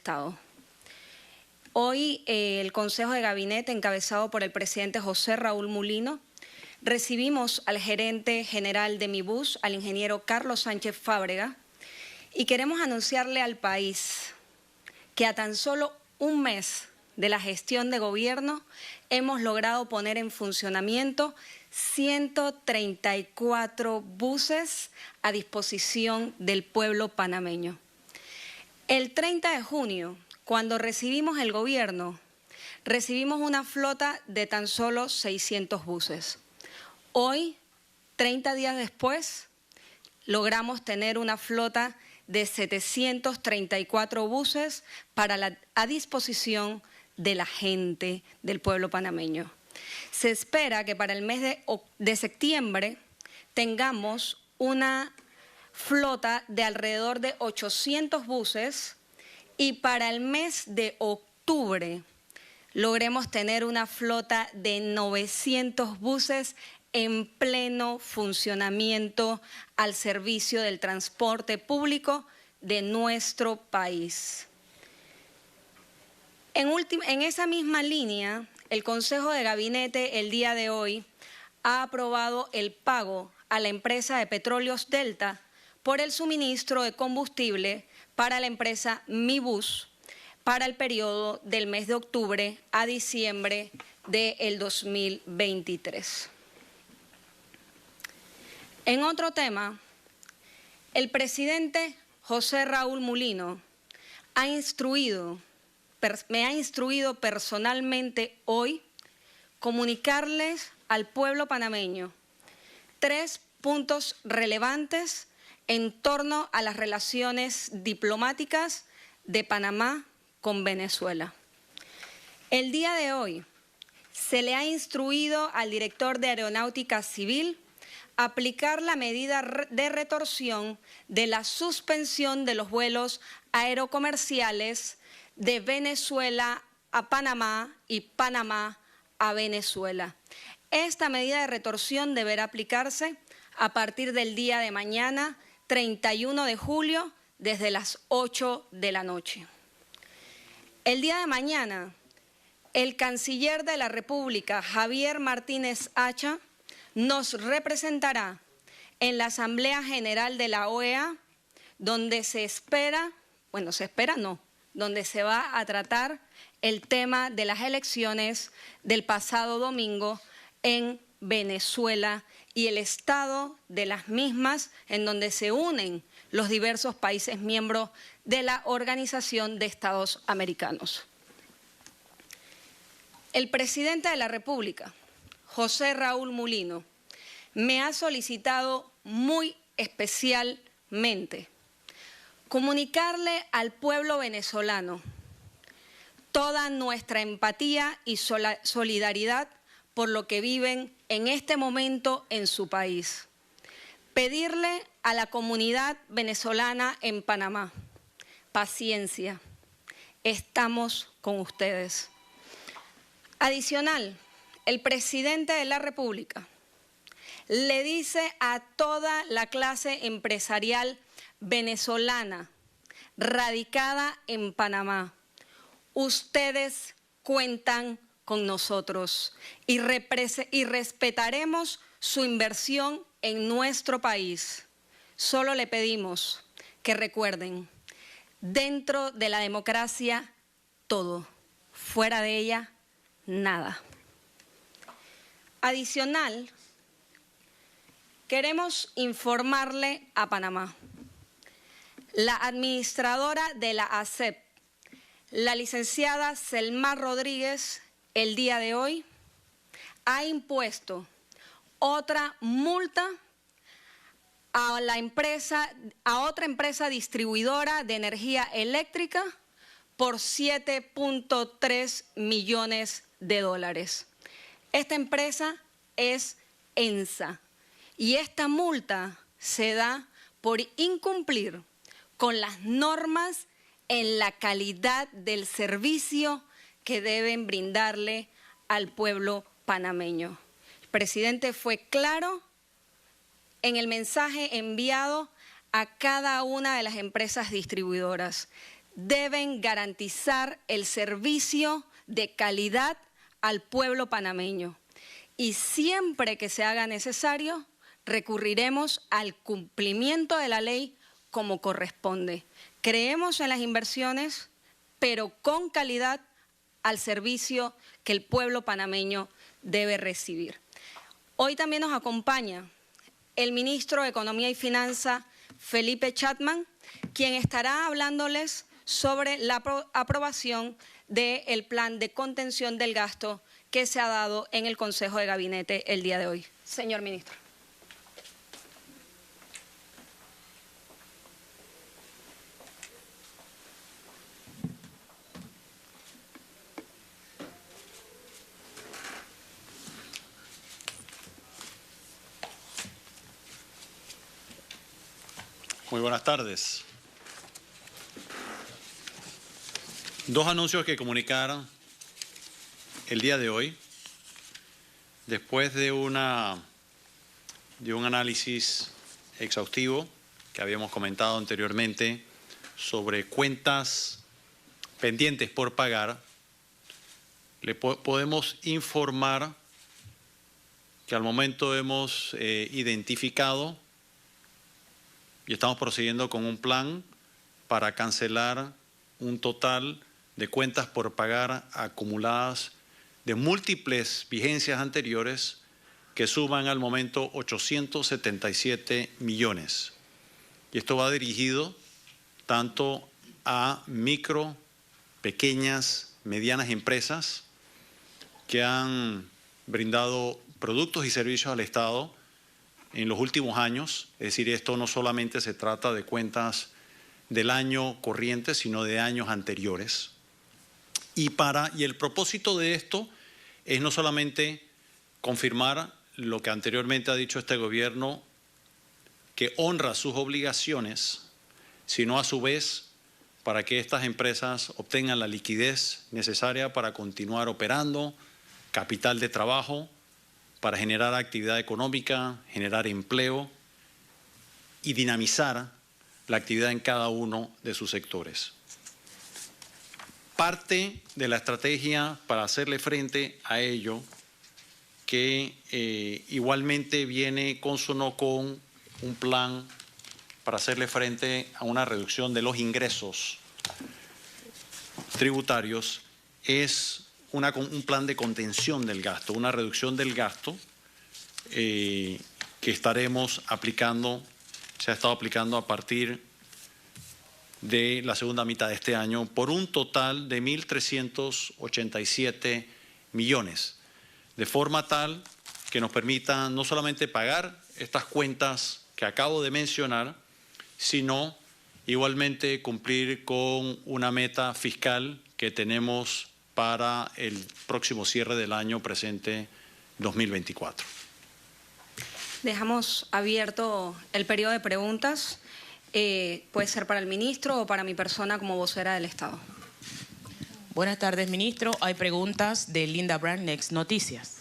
Estado. Hoy el Consejo de Gabinete, encabezado por el presidente José Raúl Mulino, recibimos al gerente general de MIBUS, al ingeniero Carlos Sánchez Fábrega, y queremos anunciarle al país que a tan solo un mes de la gestión de gobierno hemos logrado poner en funcionamiento 134 buses a disposición del pueblo panameño. El 30 de junio, cuando recibimos el gobierno, recibimos una flota de tan solo 600 buses. Hoy, 30 días después, logramos tener una flota de 734 buses a disposición de la gente del pueblo panameño. Se espera que para el mes de septiembre tengamos una flota de alrededor de 800 buses y para el mes de octubre logremos tener una flota de 900 buses en pleno funcionamiento al servicio del transporte público de nuestro país. En esa misma línea, el Consejo de Gabinete el día de hoy ha aprobado el pago a la empresa de Petróleos Delta por el suministro de combustible para la empresa MIBUS para el periodo del mes de octubre a diciembre del 2023. En otro tema, el presidente José Raúl Mulino me ha instruido personalmente hoy comunicarles al pueblo panameño 3 puntos relevantes en torno a las relaciones diplomáticas de Panamá con Venezuela. El día de hoy se le ha instruido al director de Aeronáutica Civil aplicar la medida de retorsión de la suspensión de los vuelos aerocomerciales de Venezuela a Panamá y Panamá a Venezuela. Esta medida de retorsión deberá aplicarse a partir del día de mañana, 31 de julio, desde las 8 de la noche. El día de mañana, el canciller de la República, Javier Martínez Acha, nos representará en la Asamblea General de la OEA, donde donde se va a tratar el tema de las elecciones del pasado domingo en Venezuela y el estado de las mismas, en donde se unen los diversos países miembros de la Organización de Estados Americanos. El presidente de la República, José Raúl Mulino, me ha solicitado muy especialmente comunicarle al pueblo venezolano toda nuestra empatía y solidaridad por lo que viven en este momento en su país. Pedirle a la comunidad venezolana en Panamá, paciencia, estamos con ustedes. Adicional, el presidente de la República le dice a toda la clase empresarial venezolana radicada en Panamá: ustedes cuentan con nosotros y respetaremos su inversión en nuestro país. Solo le pedimos que recuerden, dentro de la democracia todo, fuera de ella nada. Adicional, queremos informarle a Panamá. La administradora de la ASEP, la licenciada Selma Rodríguez, el día de hoy ha impuesto otra multa a otra empresa distribuidora de energía eléctrica por 7.3 millones de dólares. Esta empresa es ENSA y esta multa se da por incumplir con las normas en la calidad del servicio que deben brindarle al pueblo panameño. El presidente fue claro en el mensaje enviado a cada una de las empresas distribuidoras. deben garantizar el servicio de calidad al pueblo panameño. Y siempre que se haga necesario, recurriremos al cumplimiento de la ley como corresponde. Creemos en las inversiones, pero con calidad al servicio que el pueblo panameño debe recibir. Hoy también nos acompaña el ministro de Economía y Finanzas, Felipe Chapman, quien estará hablándoles sobre la aprobación del plan de contención del gasto que se ha dado en el Consejo de Gabinete el día de hoy. Señor ministro. Muy buenas tardes. Dos anuncios que comunicar el día de hoy. Después de un análisis exhaustivo que habíamos comentado anteriormente sobre cuentas pendientes por pagar, le podemos informar que al momento hemos identificado y estamos procediendo con un plan para cancelar un total de cuentas por pagar acumuladas de múltiples vigencias anteriores que suman al momento 877 millones. Y esto va dirigido tanto a micro, pequeñas, medianas empresas que han brindado productos y servicios al Estado en los últimos años. Es decir, esto no solamente se trata de cuentas del año corriente, sino de años anteriores. Y el propósito de esto es no solamente confirmar lo que anteriormente ha dicho este gobierno, que honra sus obligaciones, sino a su vez para que estas empresas obtengan la liquidez necesaria para continuar operando, capital de trabajo, para generar actividad económica, generar empleo y dinamizar la actividad en cada uno de sus sectores. Parte de la estrategia para hacerle frente a ello, que igualmente viene consono con un plan para hacerle frente a una reducción de los ingresos tributarios, es un plan de contención del gasto, una reducción del gasto que estaremos aplicando, se ha estado aplicando a partir de la segunda mitad de este año por un total de 1.387 millones, de forma tal que nos permita no solamente pagar estas cuentas que acabo de mencionar, sino igualmente cumplir con una meta fiscal que tenemos para el próximo cierre del año presente 2024. Dejamos abierto el periodo de preguntas. Puede ser para el ministro o para mi persona como vocera del Estado. Buenas tardes, ministro. Hay preguntas de Linda Brand, Next Noticias.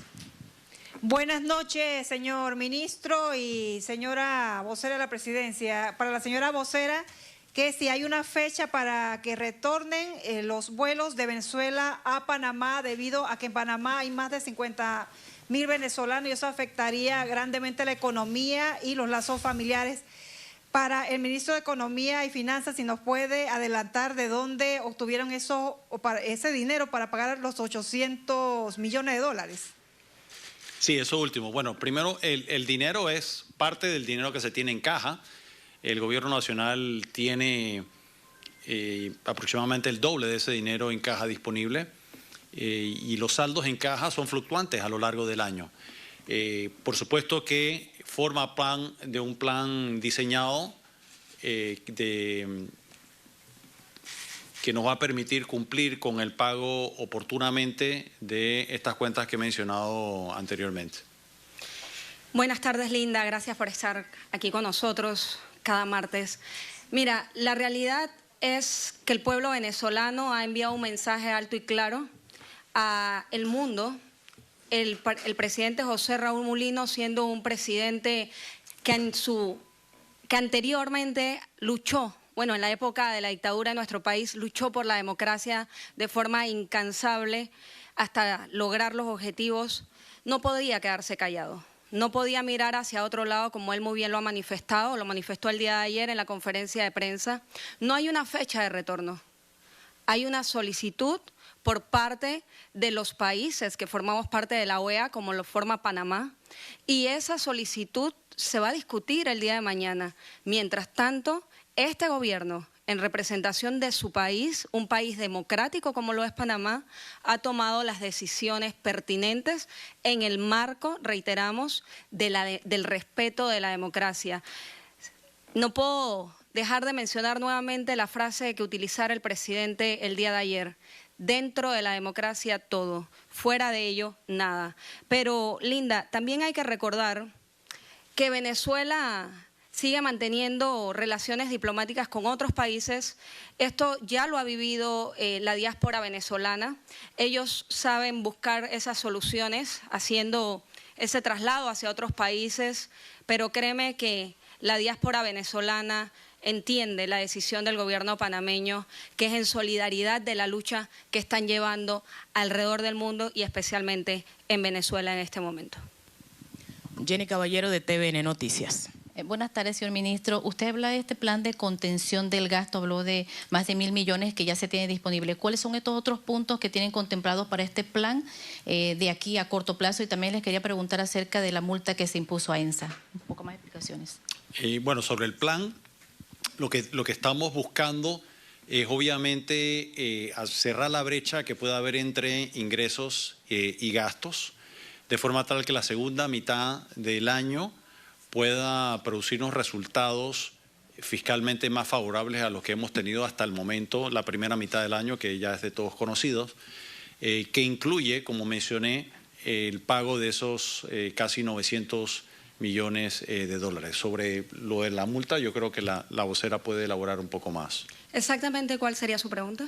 Buenas noches, señor ministro y señora vocera de la presidencia. Para la señora vocera, que si hay una fecha para que retornen los vuelos de Venezuela a Panamá, debido a que en Panamá hay más de 50.000 venezolanos y eso afectaría grandemente la economía y los lazos familiares. Para el ministro de Economía y Finanzas, si nos puede adelantar de dónde obtuvieron ese dinero para pagar los 800 millones de dólares. Sí, eso último. Bueno, primero el dinero es parte del dinero que se tiene en caja. El gobierno nacional tiene aproximadamente el doble de ese dinero en caja disponible y los saldos en caja son fluctuantes a lo largo del año. Por supuesto que forma de un plan diseñado que nos va a permitir cumplir con el pago oportunamente de estas cuentas que he mencionado anteriormente. Buenas tardes, Linda. Gracias por estar aquí con nosotros cada martes. Mira, la realidad es que el pueblo venezolano ha enviado un mensaje alto y claro al mundo. El presidente José Raúl Mulino, siendo un presidente que anteriormente luchó bueno, en la época de la dictadura en nuestro país luchó por la democracia de forma incansable hasta lograr los objetivos, no podía quedarse callado. No podía mirar hacia otro lado, como él muy bien lo ha manifestado, lo manifestó el día de ayer en la conferencia de prensa. No hay una fecha de retorno. Hay una solicitud por parte de los países que formamos parte de la OEA, como lo forma Panamá, y esa solicitud se va a discutir el día de mañana. Mientras tanto, este gobierno, en representación de su país, un país democrático como lo es Panamá, ha tomado las decisiones pertinentes en el marco, reiteramos, del respeto de la democracia. No puedo dejar de mencionar nuevamente la frase que utilizara el presidente el día de ayer. Dentro de la democracia todo, fuera de ello nada. Pero, Linda, también hay que recordar que Venezuela sigue manteniendo relaciones diplomáticas con otros países. Esto ya lo ha vivido la diáspora venezolana. Ellos saben buscar esas soluciones haciendo ese traslado hacia otros países, pero créeme que la diáspora venezolana entiende la decisión del gobierno panameño, que es en solidaridad de la lucha que están llevando alrededor del mundo y especialmente en Venezuela en este momento. Jenny Caballero, de TVN Noticias. Buenas tardes, señor ministro. Usted habla de este plan de contención del gasto, habló de más de 1.000 millones que ya se tiene disponible. ¿Cuáles son estos otros puntos que tienen contemplados para este plan de aquí a corto plazo? Y también les quería preguntar acerca de la multa que se impuso a ENSA. Un poco más de explicaciones. Bueno, sobre el plan, lo que estamos buscando es obviamente cerrar la brecha que pueda haber entre ingresos y gastos, de forma tal que la segunda mitad del año pueda producirnos resultados fiscalmente más favorables a los que hemos tenido hasta el momento, la primera mitad del año, que ya es de todos conocidos, que incluye, como mencioné, el pago de esos casi 900 millones de dólares. Sobre lo de la multa, yo creo que la vocera puede elaborar un poco más. ¿Exactamente cuál sería su pregunta?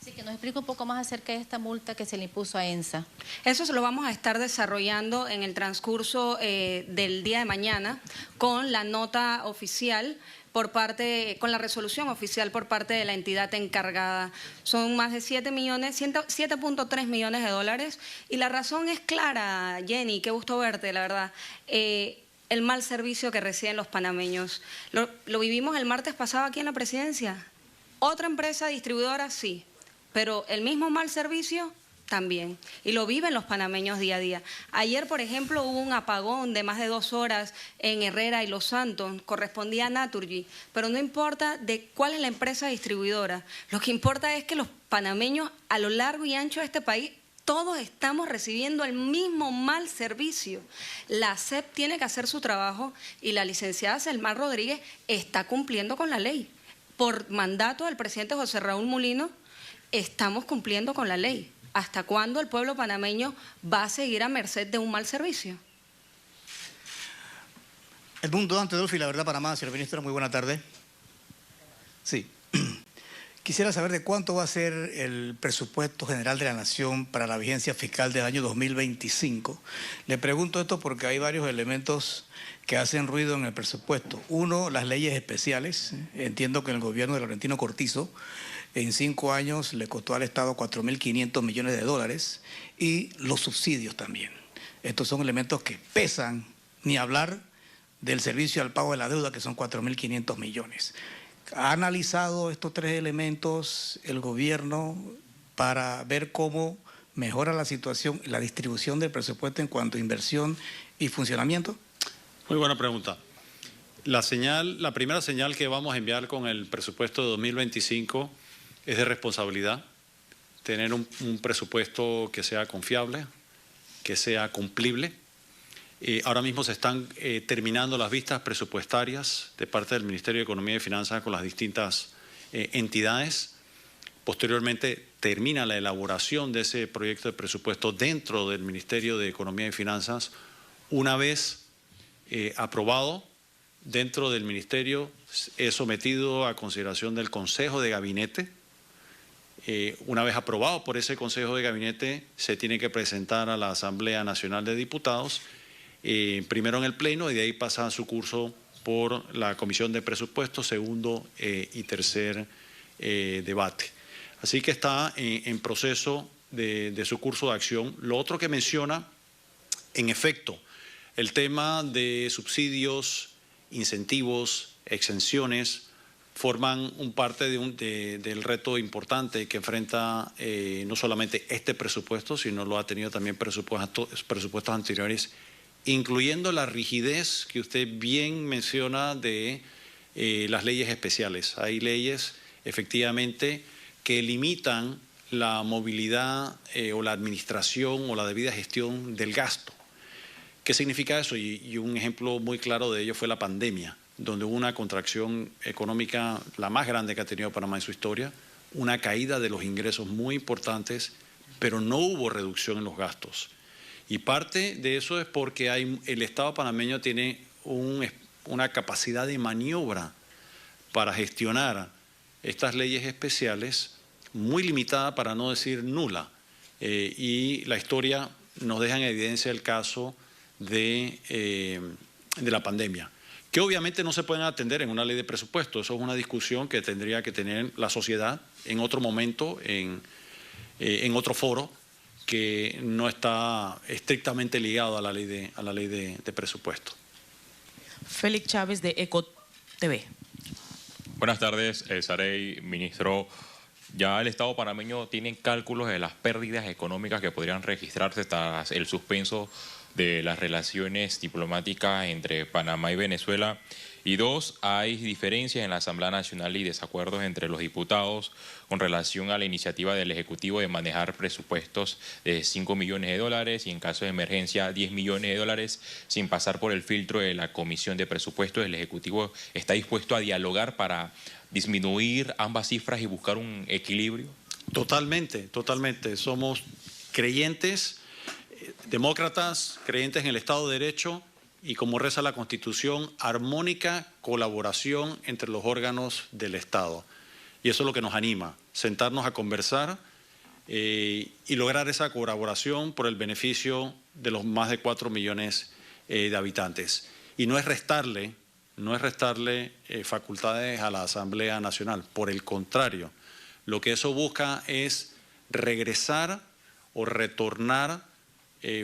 Sí, que nos explique un poco más acerca de esta multa que se le impuso a ENSA. Eso se lo vamos a estar desarrollando en el transcurso del día de mañana con la nota oficial con la resolución oficial por parte de la entidad encargada. Son más de 7.3 millones de dólares y la razón es clara, Jenny, qué gusto verte, la verdad. El mal servicio que reciben los panameños. Lo vivimos el martes pasado aquí en la presidencia. Otra empresa distribuidora, sí, pero el mismo mal servicio también. Y lo viven los panameños día a día. Ayer, por ejemplo, hubo un apagón de más de 2 horas en Herrera y Los Santos, correspondía a Naturgy, pero no importa de cuál es la empresa distribuidora. Lo que importa es que los panameños a lo largo y ancho de este país todos estamos recibiendo el mismo mal servicio. La SEP tiene que hacer su trabajo y la licenciada Selmar Rodríguez está cumpliendo con la ley. Por mandato del presidente José Raúl Mulino, estamos cumpliendo con la ley. ¿Hasta cuándo el pueblo panameño va a seguir a merced de un mal servicio? Edmundo Dante Dolfi, La Verdad Panamá, señor ministro, muy buena tarde. Sí. Quisiera saber de cuánto va a ser el presupuesto general de la Nación para la vigencia fiscal del año 2025. Le pregunto esto porque hay varios elementos que hacen ruido en el presupuesto. Uno, las leyes especiales. Entiendo que en el gobierno de Laurentino Cortizo, en 5 años le costó al Estado 4.500 millones de dólares y los subsidios también. Estos son elementos que pesan, ni hablar del servicio al pago de la deuda, que son 4.500 millones. ¿Ha analizado estos 3 elementos el gobierno para ver cómo mejora la situación, la distribución del presupuesto en cuanto a inversión y funcionamiento? Muy buena pregunta. La primera señal que vamos a enviar con el presupuesto de 2025 es de responsabilidad, tener un presupuesto que sea confiable, que sea cumplible. Ahora mismo se están terminando las vistas presupuestarias de parte del Ministerio de Economía y Finanzas con las distintas entidades. Posteriormente termina la elaboración de ese proyecto de presupuesto dentro del Ministerio de Economía y Finanzas. Una vez aprobado dentro del Ministerio, es sometido a consideración del Consejo de Gabinete. Una vez aprobado por ese Consejo de Gabinete, se tiene que presentar a la Asamblea Nacional de Diputados, primero en el Pleno y de ahí pasa a su curso por la Comisión de Presupuestos, segundo y tercer debate. Así que está en proceso de su curso de acción. Lo otro que menciona, en efecto, el tema de subsidios, incentivos, exenciones, forman un parte del reto importante que enfrenta no solamente este presupuesto, sino lo ha tenido también presupuestos anteriores, incluyendo la rigidez que usted bien menciona de las leyes especiales. Hay leyes, efectivamente, que limitan la movilidad o la administración o la debida gestión del gasto. ¿Qué significa eso? Y un ejemplo muy claro de ello fue la pandemia, donde hubo una contracción económica la más grande que ha tenido Panamá en su historia, una caída de los ingresos muy importantes, pero no hubo reducción en los gastos. Y parte de eso es porque el Estado panameño tiene una capacidad de maniobra para gestionar estas leyes especiales muy limitada, para no decir nula. Y la historia nos deja en evidencia el caso de la pandemia, que obviamente no se pueden atender en una ley de presupuesto. Eso es una discusión que tendría que tener la sociedad en otro momento, en otro foro, que no está estrictamente ligado a la ley de presupuesto. Félix Chávez, de Eco TV. Buenas tardes, Sarey, ministro. Ya el Estado panameño tiene cálculos de las pérdidas económicas que podrían registrarse tras el suspenso de las relaciones diplomáticas entre Panamá y Venezuela. Y dos, hay diferencias en la Asamblea Nacional y desacuerdos entre los diputados con relación a la iniciativa del Ejecutivo de manejar presupuestos de $5 millones y en caso de emergencia $10 millones sin pasar por el filtro de la Comisión de Presupuestos. El Ejecutivo está dispuesto a dialogar para disminuir ambas cifras y buscar un equilibrio. Totalmente, totalmente. Somos creyentes, demócratas, creyentes en el Estado de Derecho y, como reza la Constitución, armónica colaboración entre los órganos del Estado. Y eso es lo que nos anima, sentarnos a conversar y lograr esa colaboración por el beneficio de los más de 4 millones de habitantes. Y no es restarle facultades a la Asamblea Nacional. Por el contrario, lo que eso busca es regresar o retornar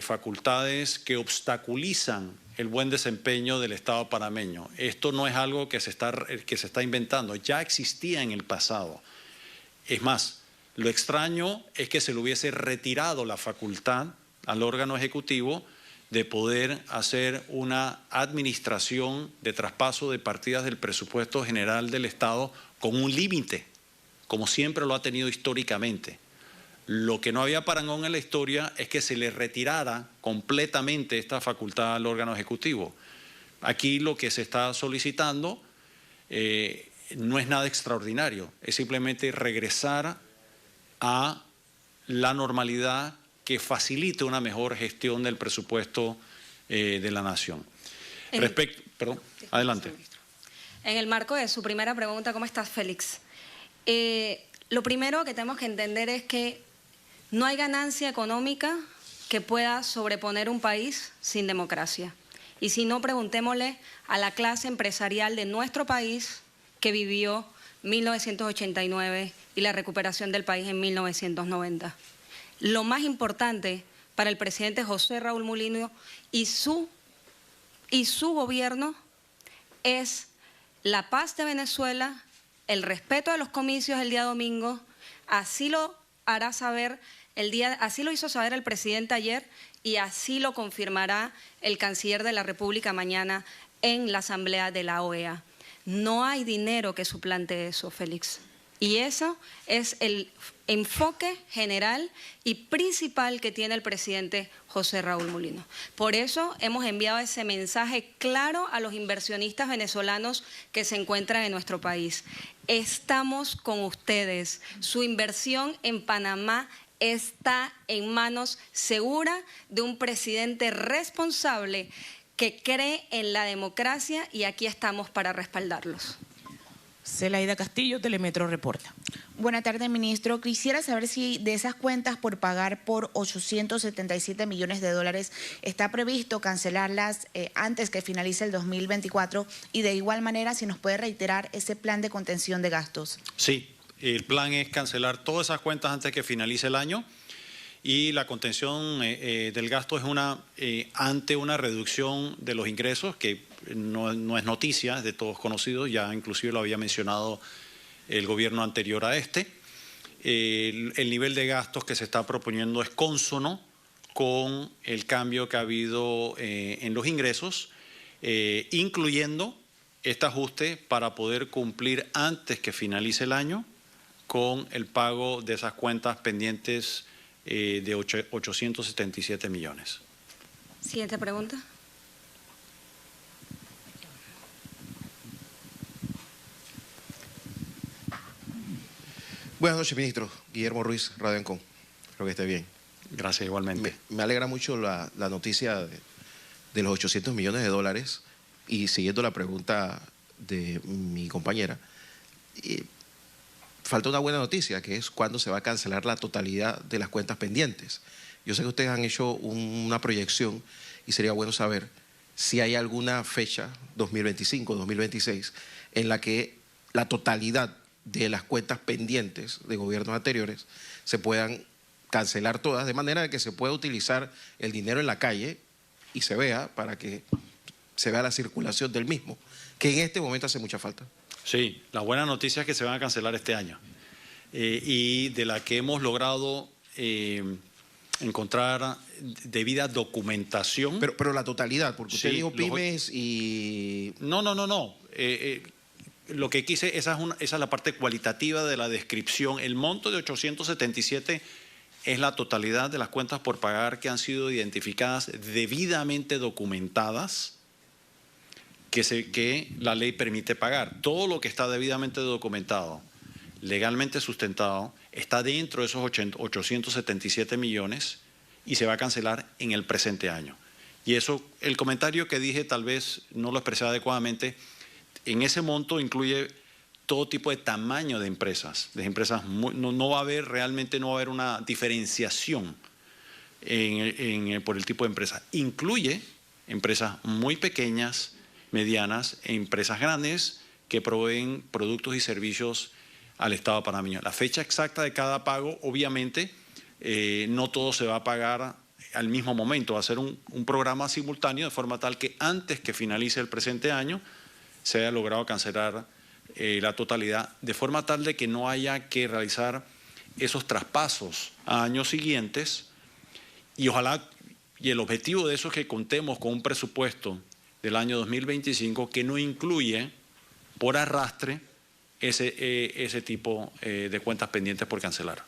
facultades que obstaculizan el buen desempeño del Estado panameño. Esto no es algo que se está inventando, ya existía en el pasado. Es más, lo extraño es que se le hubiese retirado la facultad al órgano ejecutivo de poder hacer una administración de traspaso de partidas del presupuesto general del Estado con un límite, como siempre lo ha tenido históricamente. Lo que no había parangón en la historia es que se le retirara completamente esta facultad al órgano ejecutivo. Aquí lo que se está solicitando no es nada extraordinario, es simplemente regresar a la normalidad que facilite una mejor gestión del presupuesto de la nación. Adelante. En el marco de su primera pregunta, ¿cómo estás, Félix? Lo primero que tenemos que entender es que no hay ganancia económica que pueda sobreponer un país sin democracia. Y si no, preguntémosle a la clase empresarial de nuestro país que vivió 1989 y la recuperación del país en 1990. Lo más importante para el presidente José Raúl Mulino y su gobierno es la paz de Venezuela, el respeto de los comicios el día domingo. Así lo hará saber así lo hizo saber el presidente ayer y así lo confirmará el canciller de la República mañana en la Asamblea de la OEA. No hay dinero que suplante eso, Félix. Y eso es el enfoque general y principal que tiene el presidente José Raúl Mulino. Por eso hemos enviado ese mensaje claro a los inversionistas venezolanos que se encuentran en nuestro país. Estamos con ustedes. Su inversión en Panamá está en manos seguras de un presidente responsable que cree en la democracia y aquí estamos para respaldarlos. Zelaida Castillo, Telemetro reporta. Buenas tardes, ministro. Quisiera saber si de esas cuentas por pagar por 877 millones de dólares está previsto cancelarlas antes que finalice el 2024 y de igual manera si nos puede reiterar ese plan de contención de gastos. Sí, el plan es cancelar todas esas cuentas antes que finalice el año y la contención del gasto es ante una reducción de los ingresos que no es noticia, es de todos conocidos, ya inclusive lo había mencionado el gobierno anterior a este. El nivel de gastos que se está proponiendo es cónsono con el cambio que ha habido en los ingresos, incluyendo este ajuste para poder cumplir antes que finalice el año con el pago de esas cuentas pendientes de 877 millones. Siguiente pregunta. Buenas noches, ministro. Guillermo Ruiz, Radio Encon. Espero que esté bien. Gracias, igualmente. Me alegra mucho la noticia de los 800 millones de dólares y siguiendo la pregunta de mi compañera, falta una buena noticia, que es cuándo se va a cancelar la totalidad de las cuentas pendientes. Yo sé que ustedes han hecho una proyección y sería bueno saber si hay alguna fecha, 2025, 2026, en la que la totalidad de las cuentas pendientes de gobiernos anteriores se puedan cancelar todas, de manera que se pueda utilizar el dinero en la calle y se vea, para que se vea la circulación del mismo, que en este momento hace mucha falta. Sí, la buena noticia es que se van a cancelar este año y de la que hemos logrado encontrar debida documentación. Pero la totalidad, porque usted sí, dijo pymes y... No. Lo que quise, esa es la parte cualitativa de la descripción. El monto de 877 es la totalidad de las cuentas por pagar que han sido identificadas, debidamente documentadas, que la ley permite pagar. Todo lo que está debidamente documentado, legalmente sustentado, está dentro de esos 877 millones y se va a cancelar en el presente año. Y eso, el comentario que dije tal vez no lo expresé adecuadamente. En ese monto incluye todo tipo de tamaño de empresas. No va a haber, realmente no va a haber una diferenciación por el tipo de empresa. Incluye empresas muy pequeñas, medianas e empresas grandes que proveen productos y servicios al Estado panameño. La fecha exacta de cada pago, obviamente, no todo se va a pagar al mismo momento. Va a ser un programa simultáneo de forma tal que antes que finalice el presente año se haya logrado cancelar la totalidad, de forma tal de que no haya que realizar esos traspasos a años siguientes y ojalá, y el objetivo de eso es que contemos con un presupuesto del año 2025 que no incluye por arrastre ese tipo de cuentas pendientes por cancelar.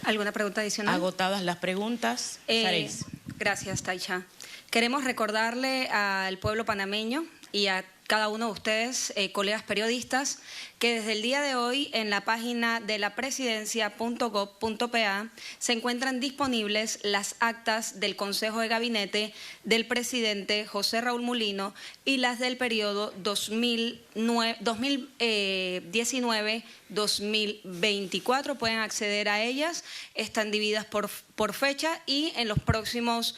¿Alguna pregunta adicional? Agotadas las preguntas. Sareis. Gracias, Taicha. Queremos recordarle al pueblo panameño y a cada uno de ustedes, colegas periodistas, que desde el día de hoy en la página de la presidencia.gov.pa se encuentran disponibles las actas del Consejo de Gabinete del presidente José Raúl Mulino y las del periodo 2019-2024. Pueden acceder a ellas, están divididas por fecha y en los próximos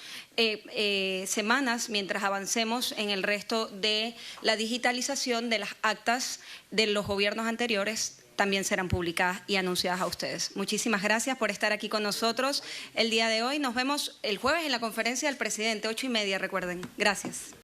semanas, mientras avancemos en el resto de la digitalización de las actas de los gobiernos anteriores, también serán publicadas y anunciadas a ustedes. Muchísimas gracias por estar aquí con nosotros el día de hoy. Nos vemos el jueves en la conferencia del presidente, 8:30, recuerden. Gracias.